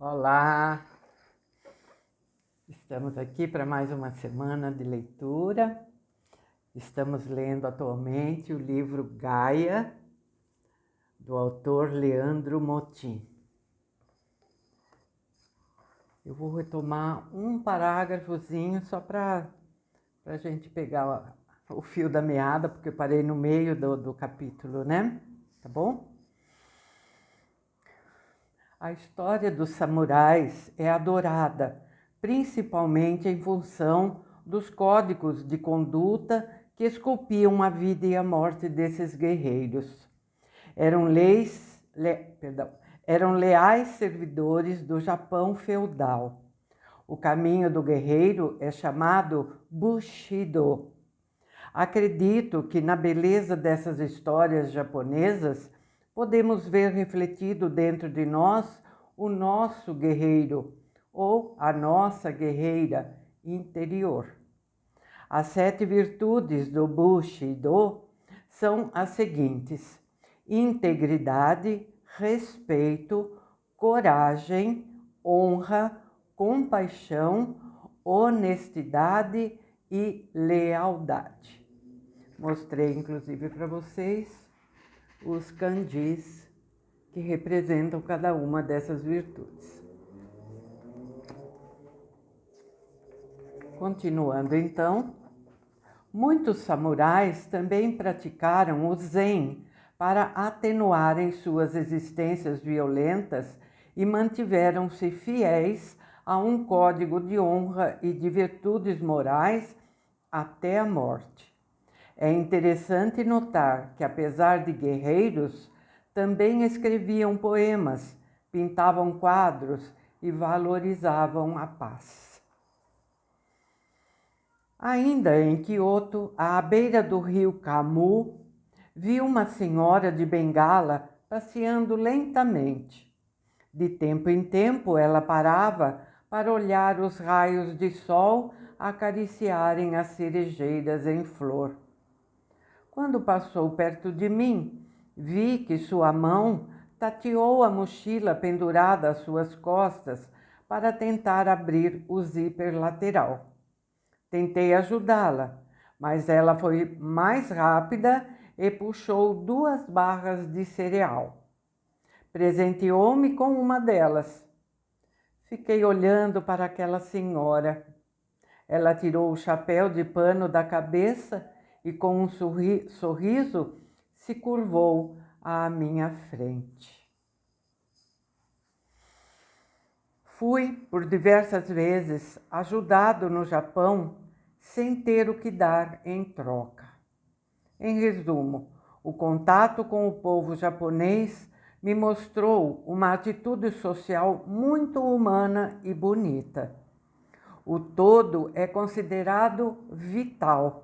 Olá, estamos aqui para mais uma semana de leitura. Estamos lendo atualmente o livro Gaia, do autor Leandro Motin. Eu vou retomar um parágrafozinho só para a gente pegar o fio da meada, porque eu parei no meio do capítulo, né? Tá bom? A história dos samurais é adorada, principalmente em função dos códigos de conduta que esculpiam a vida e a morte desses guerreiros. Eram leais servidores do Japão feudal. O caminho do guerreiro é chamado Bushido. Acredito que na beleza dessas histórias japonesas podemos ver refletido dentro de nós o nosso guerreiro ou a nossa guerreira interior. As 7 virtudes do Bushido são as seguintes: integridade, respeito, coragem, honra, compaixão, honestidade e lealdade. Mostrei inclusive para vocês os kanjis que representam cada uma dessas virtudes. Continuando então, muitos samurais também praticaram o Zen para atenuarem suas existências violentas e mantiveram-se fiéis a um código de honra e de virtudes morais até a morte. É interessante notar que, apesar de guerreiros, também escreviam poemas, pintavam quadros e valorizavam a paz. Ainda em Kyoto, à beira do rio Kamu, vi uma senhora de bengala passeando lentamente. De tempo em tempo, ela parava para olhar os raios de sol acariciarem as cerejeiras em flor. Quando passou perto de mim, vi que sua mão tateou a mochila pendurada às suas costas para tentar abrir o zíper lateral. Tentei ajudá-la, mas ela foi mais rápida e puxou 2 barras de cereal. Presenteou-me com uma delas. Fiquei olhando para aquela senhora. Ela tirou o chapéu de pano da cabeça e, com um sorriso, se curvou à minha frente. Fui, por diversas vezes, ajudado no Japão sem ter o que dar em troca. Em resumo, o contato com o povo japonês me mostrou uma atitude social muito humana e bonita. O todo é considerado vital.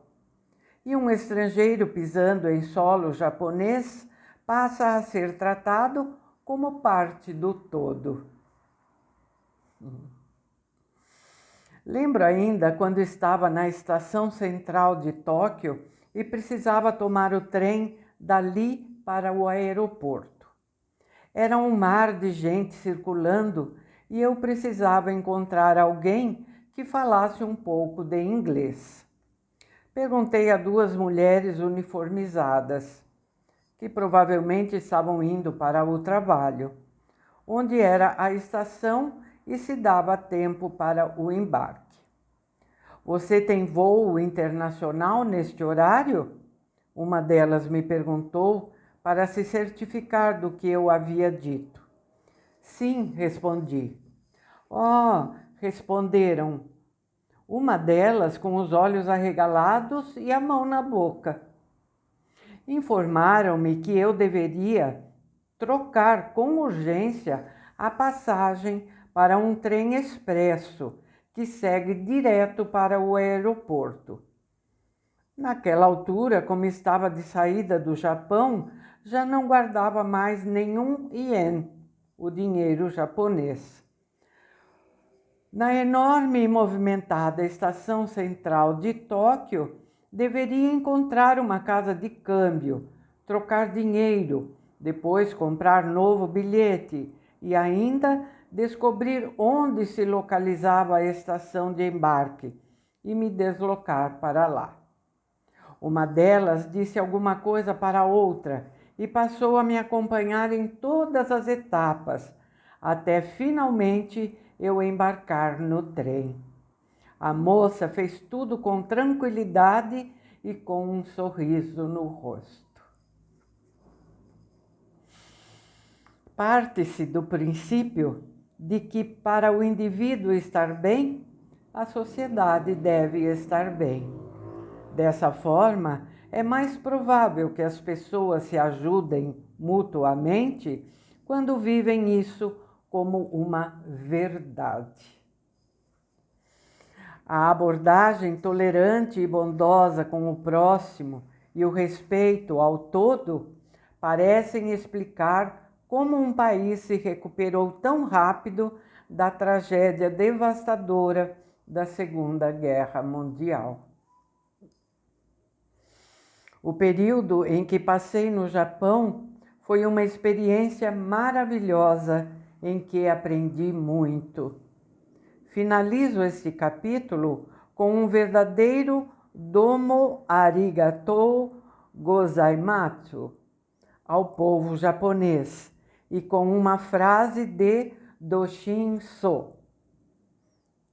E um estrangeiro pisando em solo japonês passa a ser tratado como parte do todo. Lembro ainda quando estava na estação central de Tóquio e precisava tomar o trem dali para o aeroporto. Era um mar de gente circulando e eu precisava encontrar alguém que falasse um pouco de inglês. Perguntei a 2 mulheres uniformizadas, que provavelmente estavam indo para o trabalho, onde era a estação e se dava tempo para o embarque. Você tem voo internacional neste horário? Uma delas me perguntou para se certificar do que eu havia dito. Sim, respondi. Oh, responderam. Uma delas com os olhos arregalados e a mão na boca. Informaram-me que eu deveria trocar com urgência a passagem para um trem expresso que segue direto para o aeroporto. Naquela altura, como estava de saída do Japão, já não guardava mais nenhum ien, o dinheiro japonês. Na enorme e movimentada estação central de Tóquio, deveria encontrar uma casa de câmbio, trocar dinheiro, depois comprar novo bilhete e ainda descobrir onde se localizava a estação de embarque e me deslocar para lá. Uma delas disse alguma coisa para a outra e passou a me acompanhar em todas as etapas, até finalmente eu embarcar no trem. A moça fez tudo com tranquilidade e com um sorriso no rosto. Parte-se do princípio de que, para o indivíduo estar bem, a sociedade deve estar bem. Dessa forma, é mais provável que as pessoas se ajudem mutuamente quando vivem isso como uma verdade. A abordagem tolerante e bondosa com o próximo e o respeito ao todo parecem explicar como um país se recuperou tão rápido da tragédia devastadora da Segunda Guerra Mundial. O período em que passei no Japão foi uma experiência maravilhosa em que aprendi muito. Finalizo este capítulo com um verdadeiro domo arigatou gozaimasu ao povo japonês e com uma frase de Doshin-so.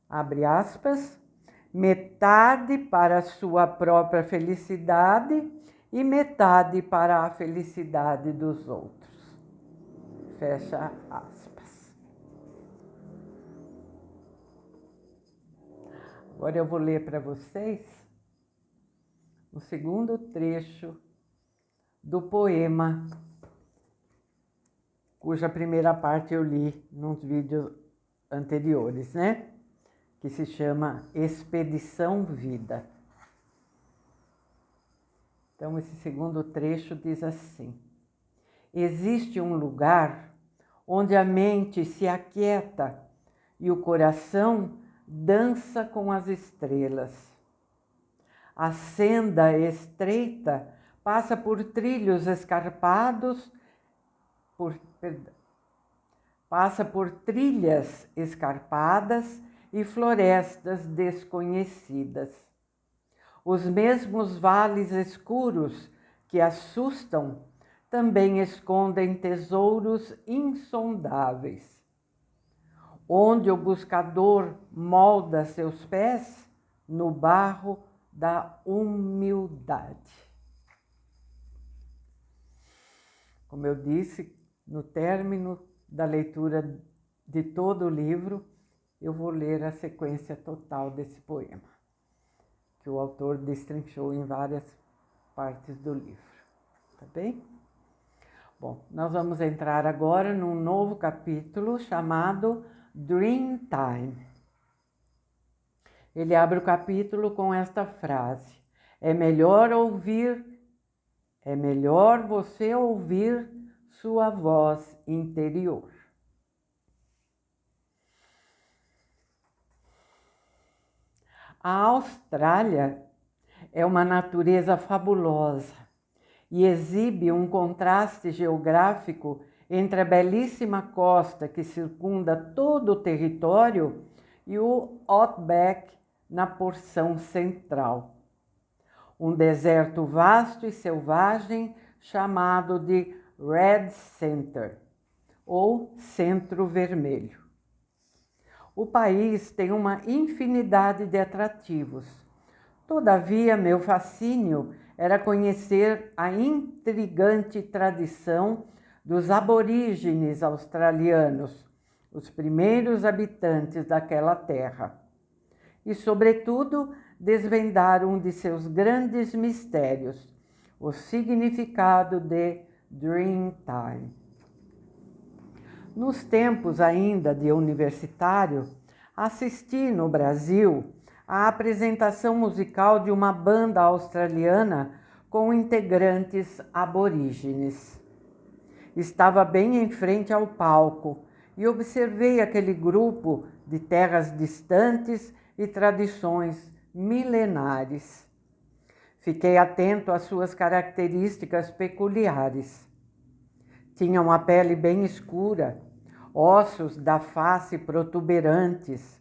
Abre aspas, metade para a sua própria felicidade e metade para a felicidade dos outros. Fecha aspas. Agora eu vou ler para vocês o segundo trecho do poema, cuja primeira parte eu li nos vídeos anteriores, né? Que se chama Expedição Vida. Então, esse segundo trecho diz assim: existe um lugar onde a mente se aquieta e o coração dança com as estrelas. A senda estreita passa por trilhos escarpados, passa por trilhas escarpadas e florestas desconhecidas. Os mesmos vales escuros que assustam também escondem tesouros insondáveis. Onde o buscador molda seus pés no barro da humildade. Como eu disse, no término da leitura de todo o livro, eu vou ler a sequência total desse poema, que o autor destrinchou em várias partes do livro. Tá bem? Bom, nós vamos entrar agora num novo capítulo chamado Dreamtime. Ele abre o capítulo com esta frase: é melhor você ouvir sua voz interior. A Austrália é uma natureza fabulosa e exibe um contraste geográfico entre a belíssima costa que circunda todo o território e o Outback na porção central. Um deserto vasto e selvagem chamado de Red Center, ou Centro Vermelho. O país tem uma infinidade de atrativos. Todavia, meu fascínio era conhecer a intrigante tradição dos aborígenes australianos, os primeiros habitantes daquela terra. E, sobretudo, desvendar um de seus grandes mistérios, o significado de Dreamtime. Nos tempos ainda de universitário, assisti no Brasil à apresentação musical de uma banda australiana com integrantes aborígenes. Estava bem em frente ao palco e observei aquele grupo de terras distantes e tradições milenares. Fiquei atento às suas características peculiares. Tinham a pele bem escura, ossos da face protuberantes,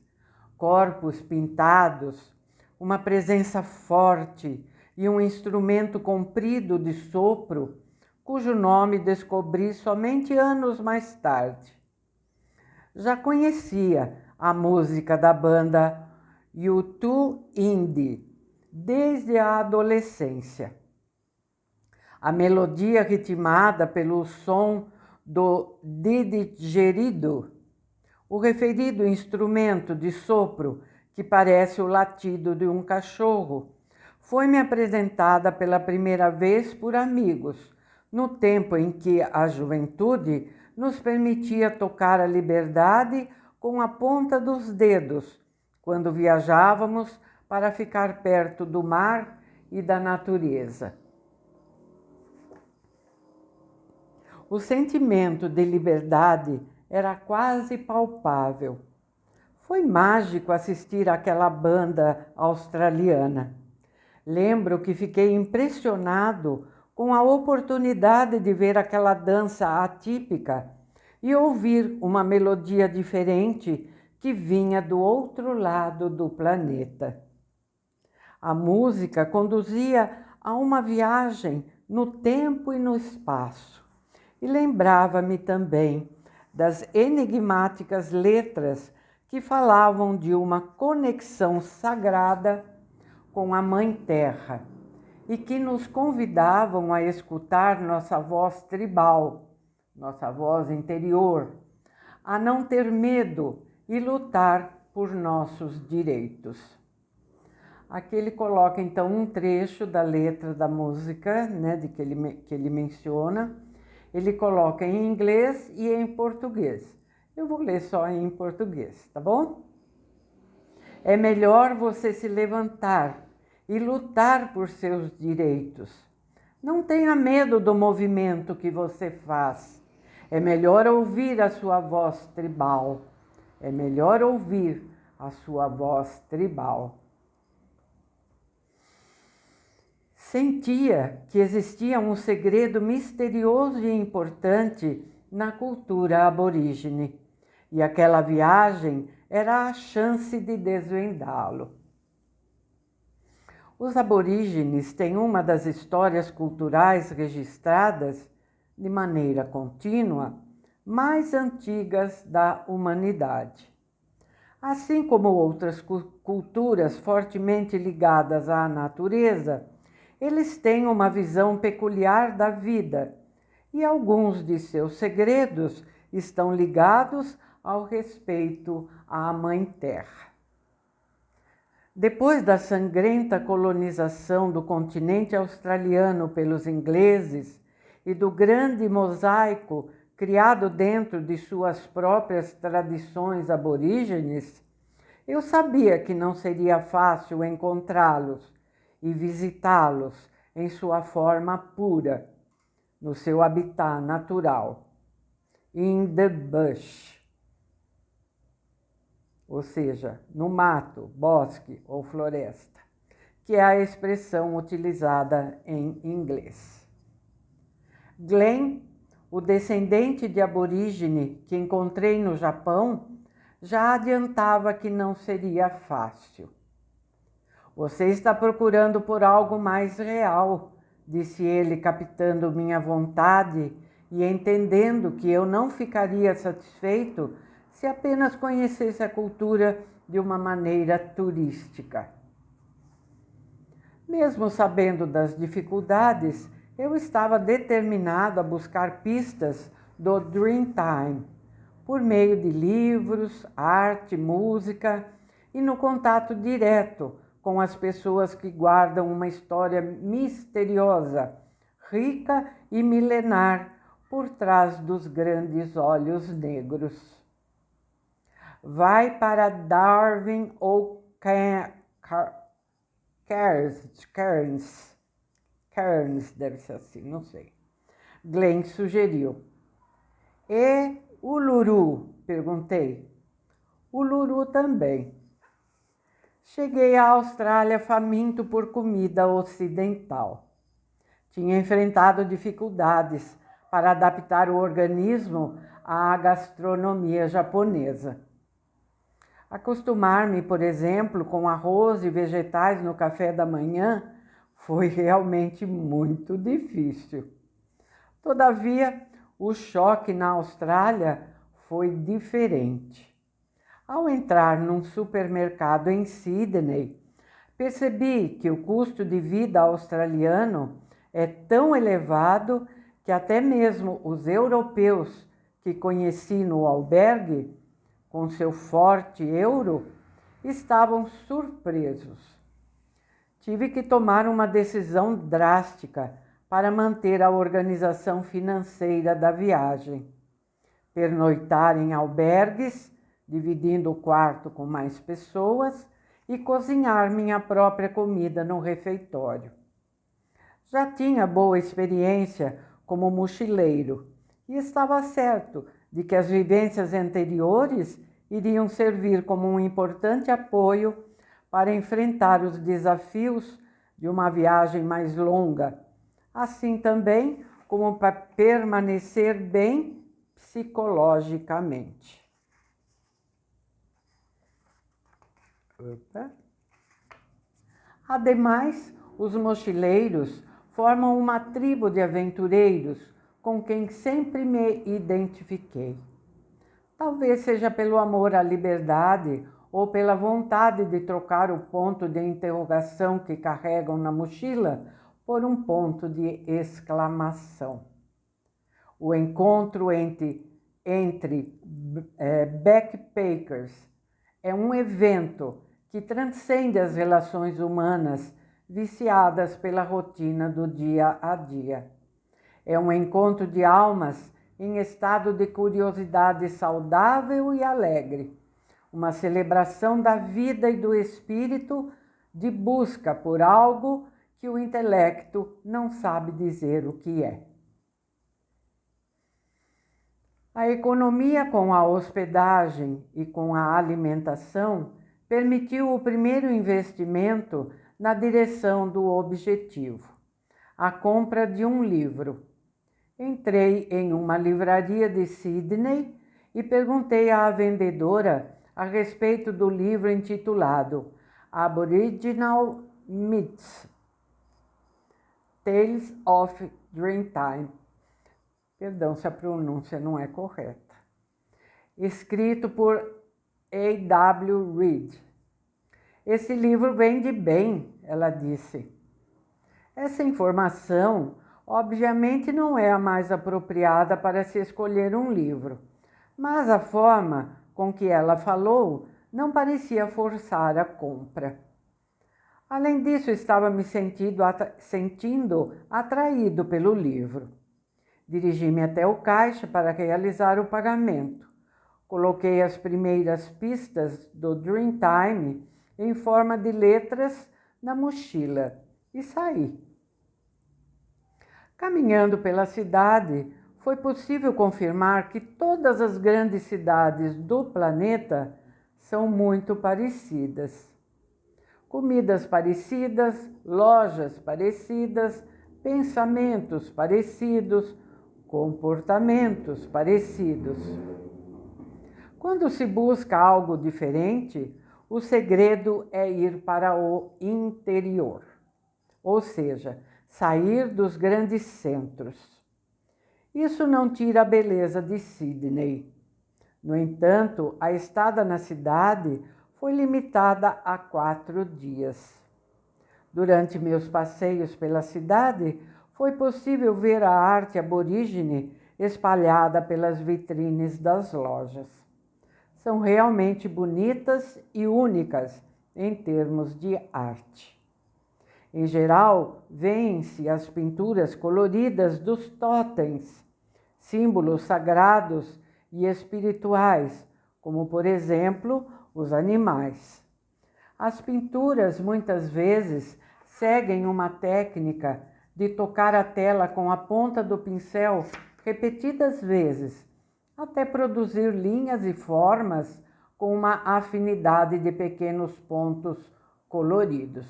corpos pintados, uma presença forte e um instrumento comprido de sopro, cujo nome descobri somente anos mais tarde. Já conhecia a música da banda U2 Indie desde a adolescência. A melodia ritmada pelo som do didgeridoo, o referido instrumento de sopro que parece o latido de um cachorro, foi-me apresentada pela primeira vez por amigos, no tempo em que a juventude nos permitia tocar a liberdade com a ponta dos dedos, quando viajávamos para ficar perto do mar e da natureza. O sentimento de liberdade era quase palpável. Foi mágico assistir àquela banda australiana. Lembro que fiquei impressionado com a oportunidade de ver aquela dança atípica e ouvir uma melodia diferente que vinha do outro lado do planeta. A música conduzia a uma viagem no tempo e no espaço e lembrava-me também das enigmáticas letras que falavam de uma conexão sagrada com a Mãe Terra e que nos convidavam a escutar nossa voz tribal, nossa voz interior, a não ter medo e lutar por nossos direitos. Aqui ele coloca então um trecho da letra da música, né, que ele menciona. Ele coloca em inglês e em português. Eu vou ler só em português, tá bom? É melhor você se levantar e lutar por seus direitos. Não tenha medo do movimento que você faz. É melhor ouvir a sua voz tribal. É melhor ouvir a sua voz tribal. Sentia que existia um segredo misterioso e importante na cultura aborígene, e aquela viagem era a chance de desvendá-lo. Os aborígenes têm uma das histórias culturais registradas, de maneira contínua, mais antigas da humanidade. Assim como outras culturas fortemente ligadas à natureza, eles têm uma visão peculiar da vida e alguns de seus segredos estão ligados ao respeito à Mãe Terra. Depois da sangrenta colonização do continente australiano pelos ingleses e do grande mosaico criado dentro de suas próprias tradições aborígenes, eu sabia que não seria fácil encontrá-los e visitá-los em sua forma pura, no seu habitat natural, in the bush, ou seja, no mato, bosque ou floresta, que é a expressão utilizada em inglês. Glenn, o descendente de aborígene que encontrei no Japão, já adiantava que não seria fácil. Você está procurando por algo mais real, disse ele, captando minha vontade e entendendo que eu não ficaria satisfeito se apenas conhecesse a cultura de uma maneira turística. Mesmo sabendo das dificuldades, eu estava determinado a buscar pistas do Dreamtime, por meio de livros, arte, música e no contato direto com as pessoas que guardam uma história misteriosa, rica e milenar por trás dos grandes olhos negros. Vai para Darwin ou Cairns, deve ser assim, não sei. Glenn sugeriu. E Uluru? Perguntei. Uluru também. Cheguei à Austrália faminto por comida ocidental. Tinha enfrentado dificuldades para adaptar o organismo à gastronomia japonesa. Acostumar-me, por exemplo, com arroz e vegetais no café da manhã foi realmente muito difícil. Todavia, o choque na Austrália foi diferente. Ao entrar num supermercado em Sydney, percebi que o custo de vida australiano é tão elevado que até mesmo os europeus que conheci no albergue, com seu forte euro, estavam surpresos. Tive que tomar uma decisão drástica para manter a organização financeira da viagem. Pernoitar em albergues, dividindo o quarto com mais pessoas, e cozinhar minha própria comida no refeitório. Já tinha boa experiência como mochileiro e estava certo de que as vivências anteriores iriam servir como um importante apoio para enfrentar os desafios de uma viagem mais longa, assim também como para permanecer bem psicologicamente. Ademais, os mochileiros formam uma tribo de aventureiros com quem sempre me identifiquei. Talvez seja pelo amor à liberdade ou pela vontade de trocar o ponto de interrogação que carregam na mochila por um ponto de exclamação. O encontro entre backpackers é um evento que transcende as relações humanas viciadas pela rotina do dia a dia. É um encontro de almas em estado de curiosidade saudável e alegre, uma celebração da vida e do espírito de busca por algo que o intelecto não sabe dizer o que é. A economia com a hospedagem e com a alimentação permitiu o primeiro investimento na direção do objetivo, a compra de um livro. Entrei em uma livraria de Sydney e perguntei à vendedora a respeito do livro intitulado Aboriginal Myths, Tales of Dreamtime. Perdão se a pronúncia não é correta. Escrito por A.W. Reid. Esse livro vende bem, ela disse. Essa informação, obviamente, não é a mais apropriada para se escolher um livro, mas a forma com que ela falou não parecia forçar a compra. Além disso, estava me sentindo atraído pelo livro. Dirigi-me até o caixa para realizar o pagamento. Coloquei as primeiras pistas do Dreamtime em forma de letras na mochila e saí. Caminhando pela cidade, foi possível confirmar que todas as grandes cidades do planeta são muito parecidas. Comidas parecidas, lojas parecidas, pensamentos parecidos, comportamentos parecidos. Quando se busca algo diferente, o segredo é ir para o interior, ou seja, sair dos grandes centros. Isso não tira a beleza de Sydney. No entanto, a estada na cidade foi limitada a 4 dias. Durante meus passeios pela cidade, foi possível ver a arte aborígene espalhada pelas vitrines das lojas. São realmente bonitas e únicas em termos de arte. Em geral, vêem-se as pinturas coloridas dos totens, símbolos sagrados e espirituais, como, por exemplo, os animais. As pinturas, muitas vezes, seguem uma técnica de tocar a tela com a ponta do pincel repetidas vezes, até produzir linhas e formas com uma afinidade de pequenos pontos coloridos.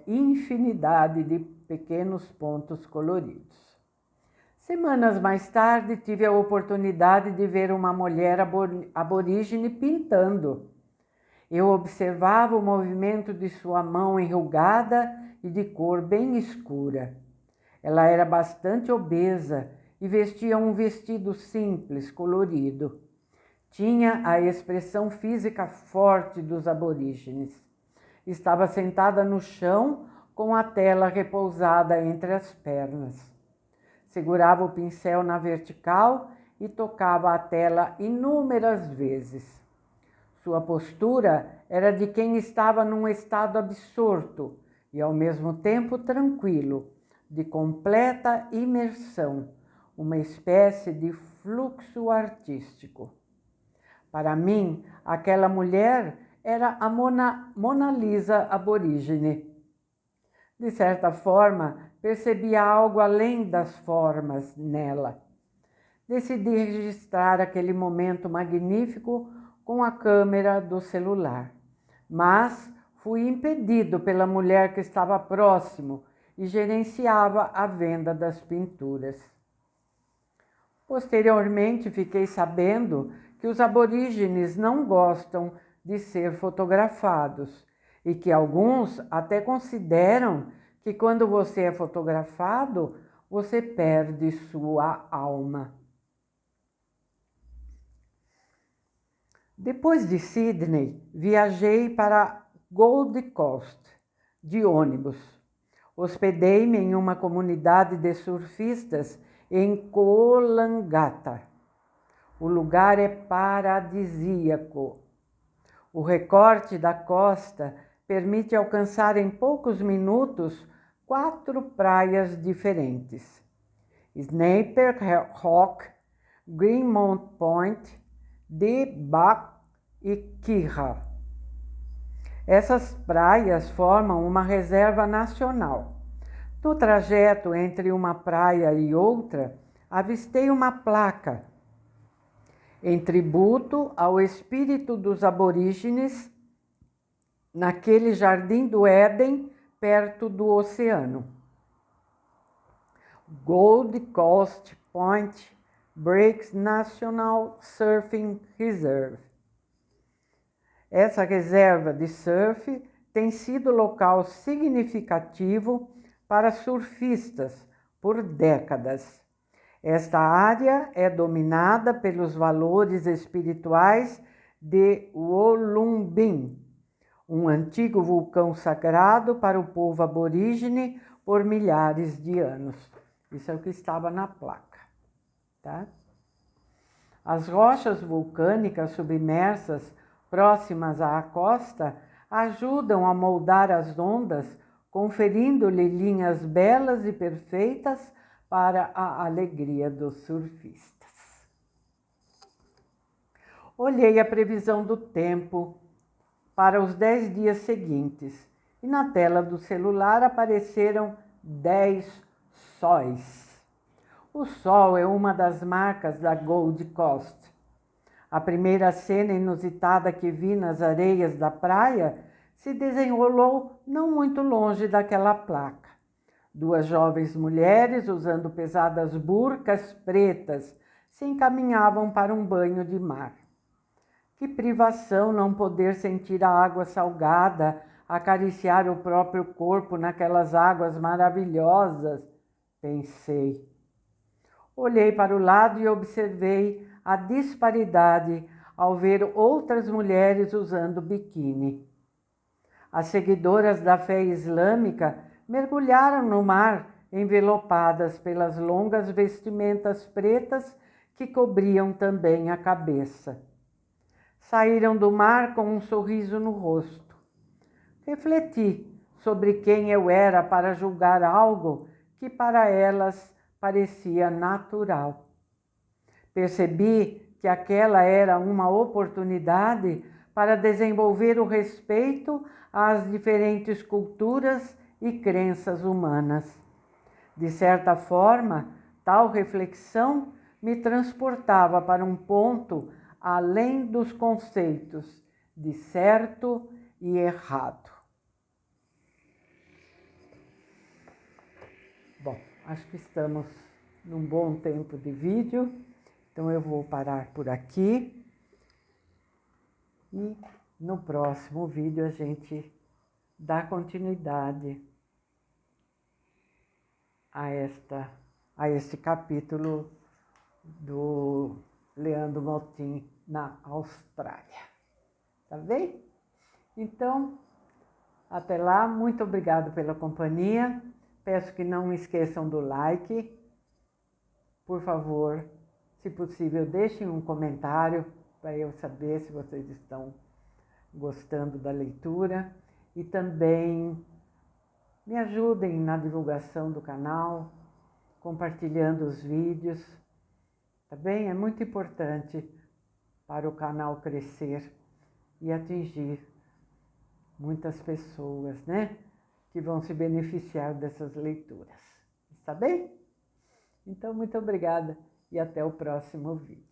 Infinidade de pequenos pontos coloridos. Semanas mais tarde, tive a oportunidade de ver uma mulher aborígene pintando. Eu observava o movimento de sua mão enrugada e de cor bem escura. Ela era bastante obesa e vestia um vestido simples, colorido. Tinha a expressão física forte dos aborígenes. Estava sentada no chão com a tela repousada entre as pernas. Segurava o pincel na vertical e tocava a tela inúmeras vezes. Sua postura era de quem estava num estado absorto e, ao mesmo tempo, tranquilo, de completa imersão, uma espécie de fluxo artístico. Para mim, aquela mulher era a Mona Lisa aborígene. De certa forma, percebia algo além das formas nela. Decidi registrar aquele momento magnífico com a câmera do celular, mas fui impedido pela mulher que estava próximo e gerenciava a venda das pinturas. Posteriormente, fiquei sabendo que os aborígenes não gostam de ser fotografados e que alguns até consideram que quando você é fotografado, você perde sua alma. Depois de Sydney, viajei para Gold Coast de ônibus. Hospedei-me em uma comunidade de surfistas em Coolangatta. O lugar é paradisíaco. O recorte da costa permite alcançar em poucos minutos 4 praias diferentes: Sniper Rock, Greenmount Point, Debach e Kira. Essas praias formam uma reserva nacional. No trajeto entre uma praia e outra, avistei uma placa em tributo ao espírito dos aborígenes naquele jardim do Éden perto do oceano. Gold Coast Point Breaks National Surfing Reserve. Essa reserva de surf tem sido local significativo para surfistas por décadas. Esta área é dominada pelos valores espirituais de Wollongong, um antigo vulcão sagrado para o povo aborígene por milhares de anos. Isso é o que estava na placa, tá? As rochas vulcânicas submersas próximas à costa ajudam a moldar as ondas, conferindo-lhe linhas belas e perfeitas para a alegria dos surfistas. Olhei a previsão do tempo para os 10 dias seguintes e na tela do celular apareceram 10 sóis. O sol é uma das marcas da Gold Coast. A primeira cena inusitada que vi nas areias da praia se desenrolou não muito longe daquela placa. 2 jovens mulheres, usando pesadas burcas pretas, se encaminhavam para um banho de mar. Que privação não poder sentir a água salgada, acariciar o próprio corpo naquelas águas maravilhosas, pensei. Olhei para o lado e observei a disparidade ao ver outras mulheres usando biquíni. As seguidoras da fé islâmica mergulharam no mar, envelopadas pelas longas vestimentas pretas que cobriam também a cabeça. Saíram do mar com um sorriso no rosto. Refleti sobre quem eu era para julgar algo que para elas parecia natural. Percebi que aquela era uma oportunidade para desenvolver o respeito às diferentes culturas e crenças humanas. De certa forma, tal reflexão me transportava para um ponto além dos conceitos de certo e errado. Bom, acho que estamos num bom tempo de vídeo, então eu vou parar por aqui e no próximo vídeo a gente dá continuidade a este capítulo do Leandro Maltin na Austrália. Tá bem? Então, até lá, muito obrigado pela companhia. Peço que não esqueçam do like. Por favor, se possível, deixem um comentário para eu saber se vocês estão gostando da leitura. E também me ajudem na divulgação do canal, compartilhando os vídeos. Tá bem? É muito importante para o canal crescer e atingir muitas pessoas, né? Que vão se beneficiar dessas leituras. Está bem? Então, muito obrigada e até o próximo vídeo.